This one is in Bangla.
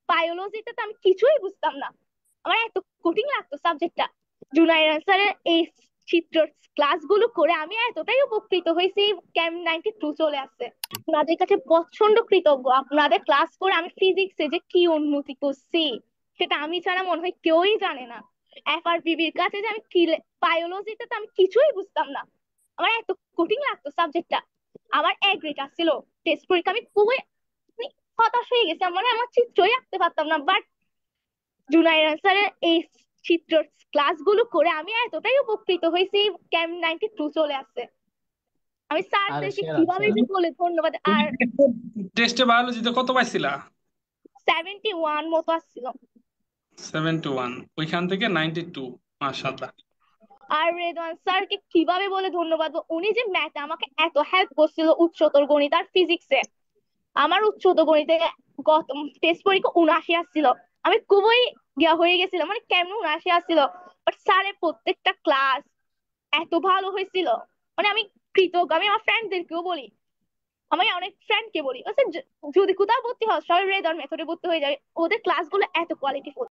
বায়োলজিতে তো আমি কিছুই বুঝতাম না, আমার এত কঠিন লাগতো সাবজেক্টটা। জুনাইর স্যারের এই চিত্র ক্লাসগুলো করে আমি এতটাই উপকৃত হয়েছি, ক্যাম 92 চলে আসছে। আপনাদের কাছে প্রচন্ড কৃতজ্ঞ, আপনাদের ক্লাস করে আমি ফিজিক্সে যে কি উন্নতি করছি সেটা আমি ছাড়া মনে হয় কেউই জানে না। এফআরবিবির কাছে যে আমি কি, বায়োলজিতে তো আমি কিছুই বুঝতাম না, আমার এত কঠিন লাগতো সাবজেক্টটা। আমার এ গ্রেড আসছিল টেস্ট পরীক্ষা, আমি খুবই মানে হতাশ হয়ে গেছি, মানে আমার চিত্রই আঁকতে পারতাম না। বাট জুনাইর স্যারের এই চিত্র ক্লাসগুলো করে আমি এতটাই উপকৃত হয়েছি, ক্যাম 92 চলে আসছে। আমি আরে স্যারদেরকে সেরা কিভাবে সেরা। যে বলে ধন্যবাদ। তুমি আর টেস্টে বায়োলজিতে কত পাইছিলা? 71 মতো আসছিল। 71, ওইখান থেকে 92। মাশাআল্লাহ। আর রেদওয়ান স্যারকে কিভাবে বলে ধন্যবাদ, উনি যে ম্যাথে আমাকে এত হেল্প করছিল উচ্চতর গণিত আর ফিজিক্সে। আমার উচ্চতর গণিতে গত টেস্ট পরীক্ষা 79 আসছিল, আমি খুবই গিয়া হয়ে গেছিলাম মানে কেমন 79 আসছিল। বাট স্যারের প্রত্যেকটা ক্লাস এত ভালো হয়েছিল, মানে আমি কৃতজ্ঞ। আমি আমার ফ্রেন্ডদেরকেও বলি, আমি অনেক ফ্রেন্ডকে বলি, যদি কোথাও ভর্তি হয় সবাই রেদওয়ান মেথডে ভর্তি হয়ে যাবে, ওদের ক্লাসগুলো এত কোয়ালিটিফুল।